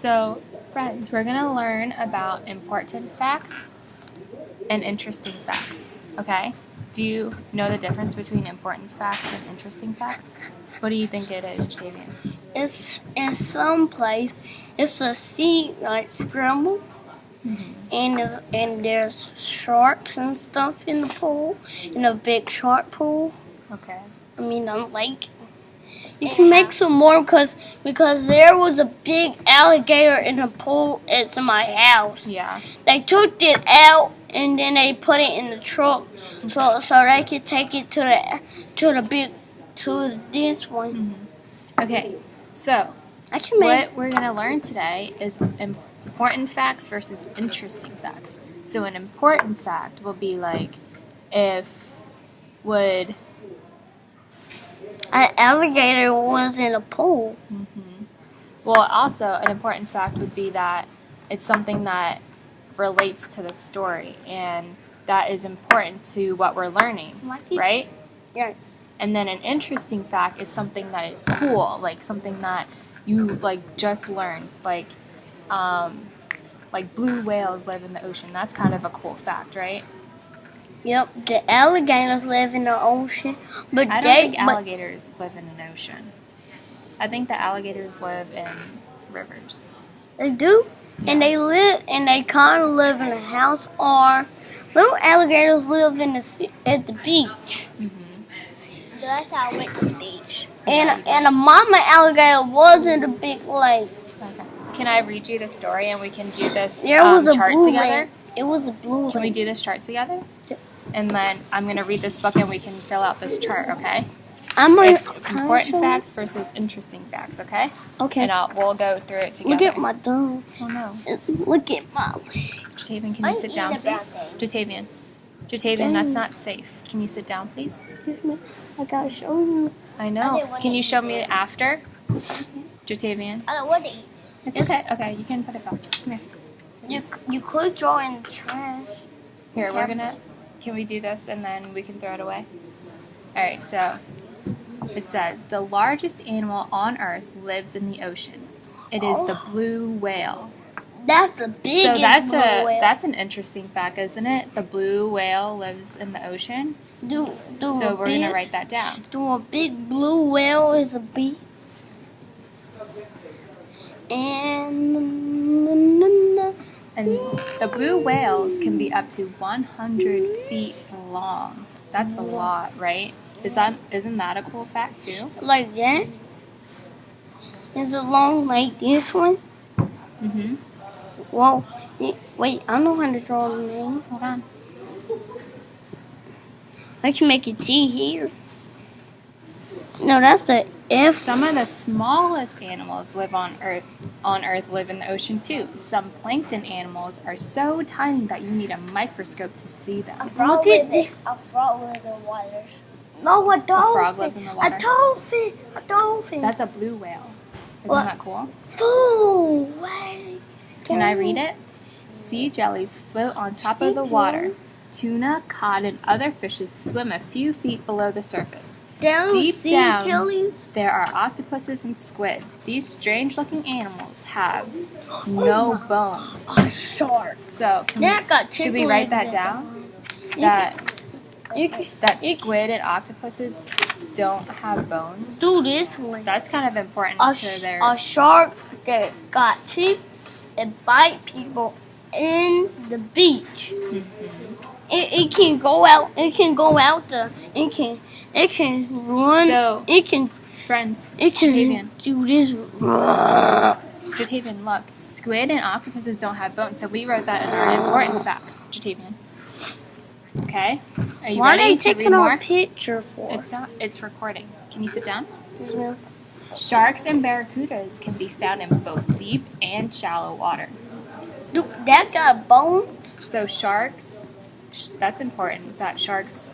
So, friends, we're going to learn about important facts and interesting facts, okay? Do you know the difference between important facts and interesting facts? What do you think it is, Jatavian? It's in some place. It's a sea like scramble, and there's sharks and stuff in the pool, in a big shark pool. Okay. I mean, I'm like, you can make some more because there was a big alligator in the pool at my house. Yeah. They took it out and then they put it in the truck so they could take it to this one. Okay. So, I can make. what we're going to learn today is important facts versus interesting facts. So, an important fact will be like, would An alligator was in a pool. Well, also, an important fact would be that it's something that relates to the story, and that is important to what we're learning, right? Yeah. And then an interesting fact is something that is cool, like something that you just learned, like blue whales live in the ocean. That's kind of a cool fact, right? Yep, the alligators live in the ocean, but I don't think alligators live in an ocean. I think the alligators live in rivers. They do, Yeah. and they kind of live in a house, or little alligators live in at the beach. Last time I went to the beach. And a mama alligator was in the big lake. Okay. Can I read you the story and we can do this There was a chart blue together? lake. It was a blue Can we lake. do this chart together? Yep. And then I'm going to read this book and we can fill out this chart, okay? I'm It's important facts versus interesting facts, okay? Okay. And we'll go through it together. Look at my dog. Oh, no. Look at my leg. Jatavian, can you sit down, please? Jatavian. Jatavian, that's not safe. Can you sit down, please? Excuse me. I gotta show you. I know. Can you show me it after? Jatavian. I don't want to eat. It's okay. Okay, you can put it back. Come here. You could draw in the trash. Here, can we do this and then we can throw it away? Alright, so it says, the largest animal on Earth lives in the ocean. It is the blue whale. That's the biggest So blue whale. that's an interesting fact, isn't it? The blue whale lives in the ocean. So we're going to write that down. Do a big blue whale is a bee. And the blue whales can be up to 100 feet long. That's a lot, right? Isn't that a cool fact too? Like that? Is it long like this one? Whoa. Wait, I know how to draw the name. Hold on. I can make a T here. No, that's the F. Some of the smallest animals live on Earth live in the ocean too. Some plankton animals are so tiny that you need a microscope to see them. A frog lives in the water. No, a dolphin. A frog lives in the water. A dolphin. A dolphin. That's a blue whale. Isn't What? that cool? Blue whale. Can I read it? Sea jellies float on top of the water. Tuna, cod, and other fishes swim a few feet below the surface. Deep sea down, jellies. there are octopuses and squid. These strange-looking animals have no bones. A shark. So, should we write that down? That squid and octopuses don't have bones. Do this one. That's kind of important A to their. shark that got teeth and bite people in the beach. It can go out. It can go out there. It can run. So, it can friends, do this. Jatavian, look. Squid and octopuses don't have bones, so we wrote that in our important facts, Jatavian. Okay? Are you Why are ready they to read taking more? our picture for? It's not. It's recording. Can you sit down? Yes, ma'am. Sharks and barracudas can be found in both deep and shallow water. Dude, that got bones. So sharks, that's important. That sharks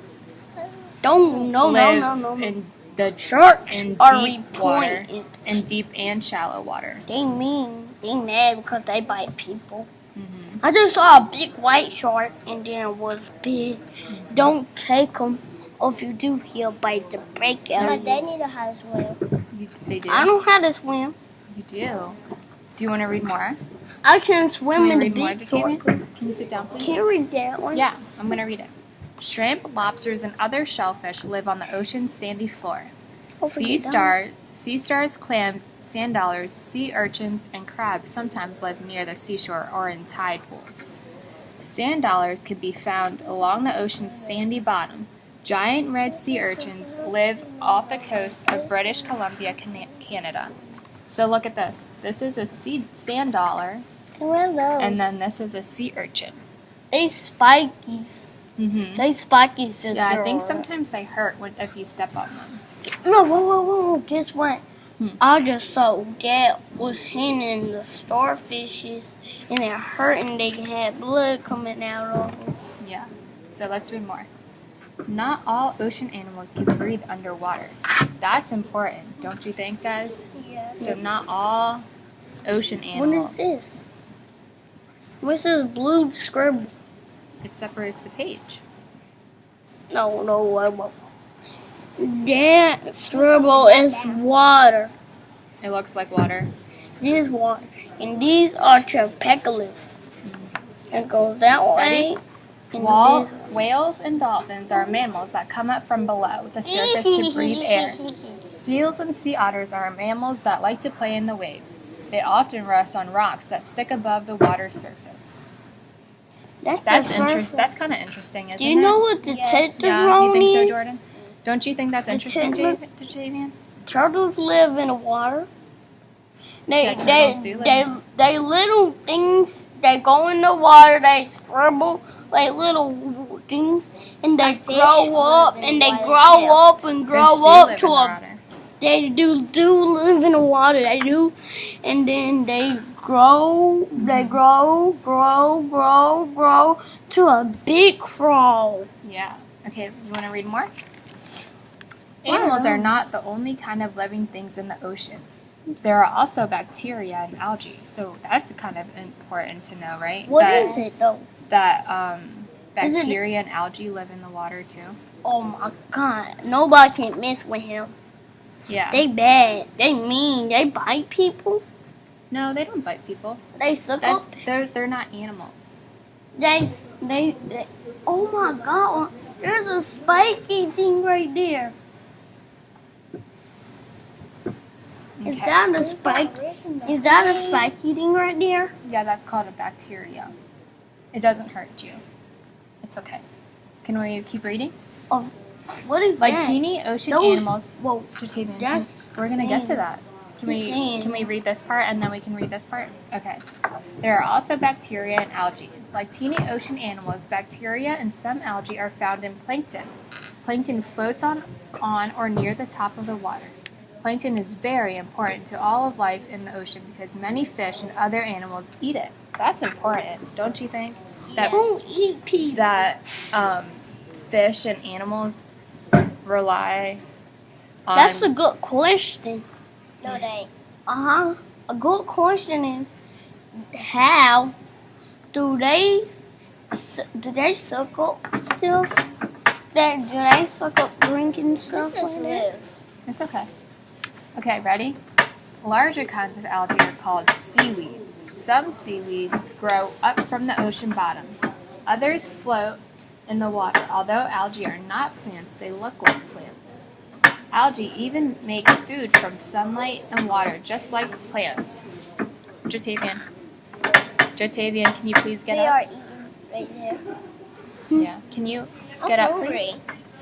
No. in the Sharks in are deep water, reported. in deep and shallow water. They mean. They mad because they bite people. I just saw a big white shark and then it was big. Don't take them. Or if you do, he'll bite the break out My of dad you. need to have a swim. They do. I know how to swim. You do. Do you want to read more? I can swim Can you in the read more, beach. Jatavian? Can you sit down, please? Can you read that one? Yeah, I'm going to read it. Shrimp, lobsters, and other shellfish live on the ocean's sandy floor. Sea stars, clams, sand dollars, sea urchins, and crabs sometimes live near the seashore or in tide pools. Sand dollars can be found along the ocean's sandy bottom. Giant red sea urchins live off the coast of British Columbia, Canada. So look at this. This is a sand dollar, What are those? and then this is a sea urchin. They spikies. Mm-hmm. They spikies, sister. Yeah, I think sometimes they hurt if you step on them. No, whoa. Guess what? Hmm. I just saw Dad was handing the starfishes, and it hurt, and they had blood coming out of them. Yeah. So let's read more. Not all ocean animals can breathe underwater. That's important, don't you think, guys? Yes. So not all ocean What animals. is this? What's this blue scribble? It separates the page. No. That scribble is water. It looks like water. This water. And these are trapeculas. It goes that way. And Whales and dolphins are mammals that come up from below the surface to breathe air. Seals and sea otters are mammals that like to play in the waves. They often rest on rocks that stick above the water's surface. That's interesting. That's kind of interesting, isn't it? Do you know what the Yes. Yeah, you think so, tetrarchone is? Jordan? Don't you think that's interesting, tetra- Javian? Turtles live in the water. Yeah, turtles do live They little things. They go in the water. They scribble like little things, and they Like fish grow up, live in and they water, grow too. up and Fish grow do up live to in the a. water. They do live in the water. They do, and then they grow. They grow to a big frog. Yeah. Okay, you want to read more? Animals are not the only kind of living things in the ocean. There are also bacteria and algae, so that's kind of important to know, right? What is it though? That Is it- bacteria and algae live in the water too. Oh my God! Nobody can mess with him. Yeah. They bad. They mean. They bite people. No, they don't bite people. They suck That's up. they're not animals. They. Oh my God! There's a spiky thing right there. Is Okay. that a spike? Is that a spiky thing right there? Yeah, that's called a bacteria. It doesn't hurt you. It's okay. Can we keep reading? Oh, what is Like that? teeny ocean Those- animals. Whoa! Jatavian, That's we're gonna get to sand. that. Can we Sand. can we read this part and then we can read this part? Okay. There are also bacteria and algae. Like teeny ocean animals, bacteria and some algae are found in plankton. Plankton floats on or near the top of the water. Plankton is very important to all of life in the ocean because many fish and other animals eat it. That's important, don't you think? That Who eat people? that fish and animals rely on. That's a good question. No, they ain't. A good question is, how do they suck up stuff? Do they suck up drinking stuff This is like that? new. It's okay. Okay, ready? Larger kinds of algae are called seaweeds. Some seaweeds grow up from the ocean bottom. Others float in the water. Although algae are not plants, they look like plants. Algae even make food from sunlight and water, just like plants. Jatavian, can you please get They up? are eating right there. Yeah. Can you I'm get up, hungry.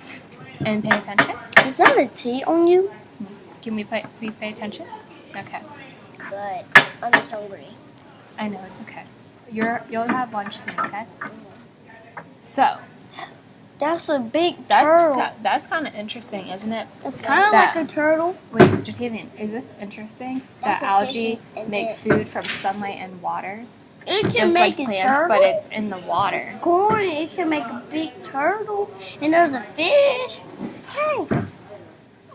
please? And pay attention? Is that a tea on you? Can we please pay attention? Okay. But I'm just hungry. I know, it's okay. You'll have lunch soon, okay? So, That's a big turtle. that's kind of interesting, isn't it? It's kind of that- like a turtle. Wait, Jatavian, is this interesting? That a algae fish and make it- food from sunlight and water? It can Just make like a plants, turtle. but it's in the water. Corn, it can make a big turtle. And there's a fish. Hey,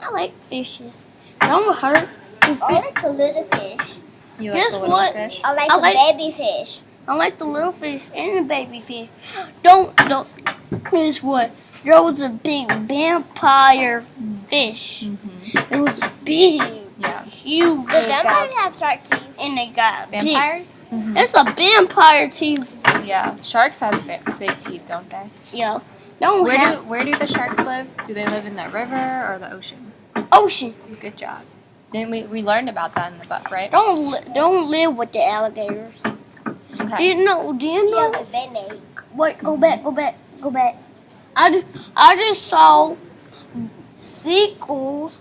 I like fishes. Don't hurt. I like the little fish. You like Guess the little what? fish? I like I the like- baby fish. I like the little fish and the baby fish. Don't. Guess what? There was a big vampire fish. Mm-hmm. It was big, Yeah. huge. The vampires have shark teeth. and they got big. Vampires? Mm-hmm. It's a vampire teeth. Yeah. Sharks have big teeth, don't they? Yeah. Don't have Where do the sharks live? Do they live in the river or the ocean? ocean. Good job. Then we learned about that in the book, right? Don't live with the alligators. Okay. Do you know? You have a band-aid. Wait, go back. I just saw seagulls.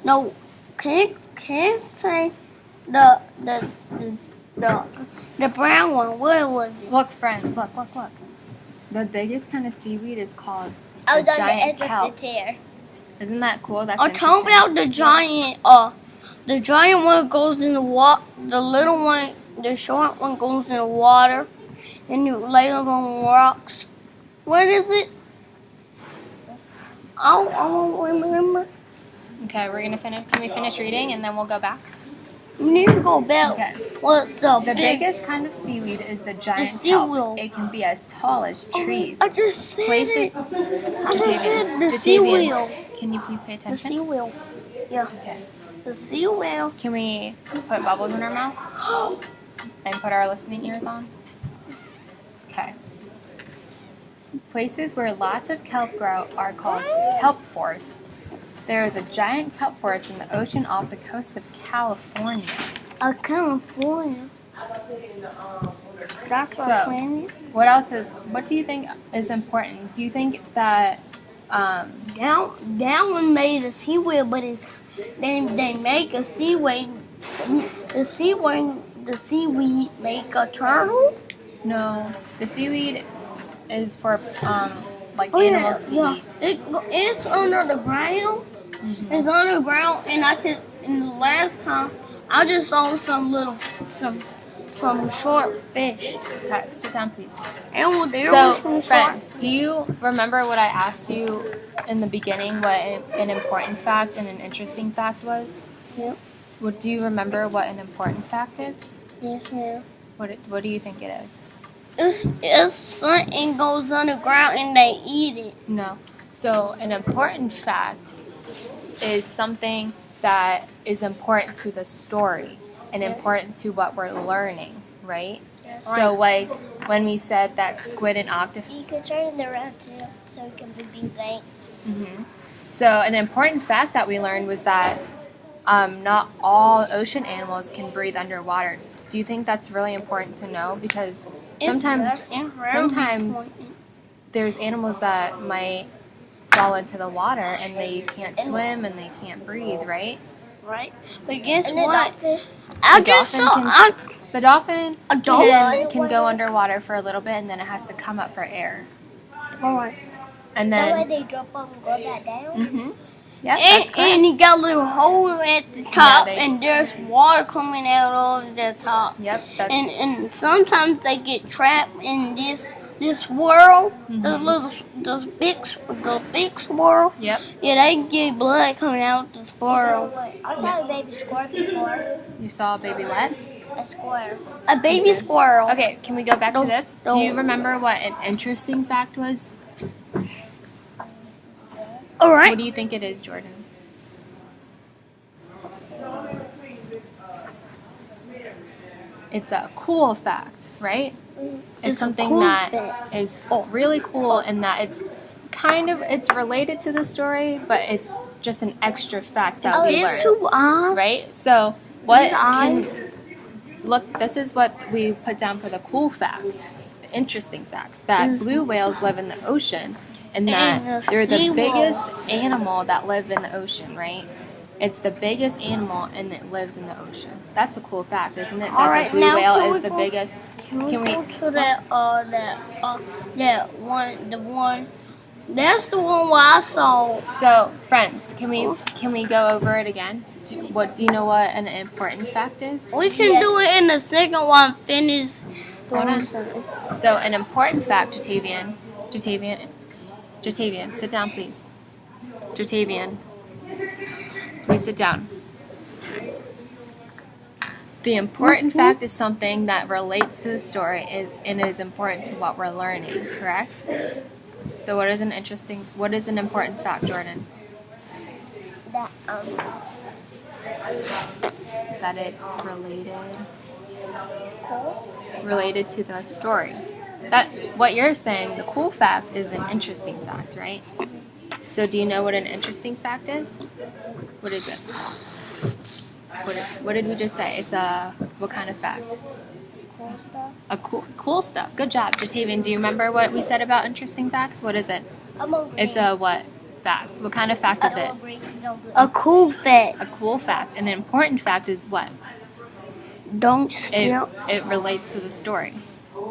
No, can't say the brown one. What was it? Look, friends, look. The biggest kind of seaweed is called I was a on the giant edge kelp. of the chair. Isn't that cool? That's I'm talking interesting. about the giant. The giant one goes in the water. The little one, the short one, goes in the water, and it lays on rocks. What is it? I don't remember. Okay, we're gonna finish. Can we finish reading and then we'll go back? We need to go back. Okay. What The biggest kind of seaweed is the giant kelp. seaweed. It can be as tall as trees. I just said Places. it. I just said the Jatavian, seawheel. Can you please pay The attention? seawheel. Yeah, Okay. the seawheel. Can we put bubbles in our mouth and put our listening ears on? Okay. Places where lots of kelp grow are called kelp forests. There is a giant kelp forest in the ocean off the coast of California. California. That's So- our planet. What do you think is important? Do you think that That one made a seawheel, but they make a seaweed. The seaweed make a turtle. no, the seaweed is for like Oh, animals to yeah. eat. It's under the ground. Mhm. It's under the ground, and And the last time, I just saw some short fish. Okay, sit down, please. And there was So, some friends, do you remember what I asked you in the beginning? What an important fact and an interesting fact was? Yep. Do you remember what an important fact is? Yes, ma'am. What do you think it is? It's something goes underground and they eat it. No. So an important fact is something that is important to the story and important to what we're learning, right? Yes. So like when we said that squid and octopus. You can turn it around too, so it can be blank. So an important fact that we learned was that not all ocean animals can breathe underwater. Do you think that's really important to know? Because sometimes there's animals that might fall into the water and they can't swim and they can't breathe, right? Right. But guess And the what? dolphin. I The just dolphin saw. The dolphin A dolphin? can go underwater for a little bit and then it has to come up for air. Alright. That And way then, they drop up and go back down. yep, that's correct. And you got a little hole at the top, they- and there's water coming out of the top. Yep, that's And sometimes they get trapped in this swirl, the big swirl. yep. Yeah, they get blood coming out the swirl. I saw a baby squirrel before. You saw a baby what? A squirrel. A baby squirrel. Okay, can we go back to Don't- this? Do you don't. remember what an interesting fact was? All right. What do you think it is, Jordan? It's a cool fact, right? It's It's a something cool that fact. is really cool and that it's related to the story, but it's just an extra fact that we There's learned, 2 eyes. right? So what These eyes. look, this is what we put down for the cool facts, the interesting facts, that blue whales live in the ocean and that And the they're the sea biggest whale. animal that live in the ocean, right? It's the biggest animal and it lives in the ocean. That's a cool fact, isn't it? That Alright, the blue now whale can is we the go- biggest. Can we Can we- go to that one? That's the one where I saw. So, friends, can we go over it again? Do you know what an important fact is? We can Yes. do it in the second one. Finish. Hold on. Something. So, an important fact, Jatavian, sit down, please. Jatavian, please sit down. The important fact is something that relates to the story and is important to what we're learning, correct? So what is an important fact, Jordan? That That it's related Cool. related to the story. That what you're saying, the cool fact is an interesting fact, right? So do you know what an interesting fact is? What is it? What did we just say? It's a what kind of fact? Cool stuff. A cool stuff. Good job, Jatavian. Do you remember what we said about interesting facts? What is it? I'm hungry. It's a what fact? What kind of fact is I'm it? hungry. Don't do it. A cool fact. A cool fact. An important fact is what? Don't It steal. it relates to the story.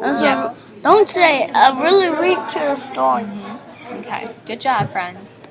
Also, don't say, I really read to the story. Okay. Good job, friends.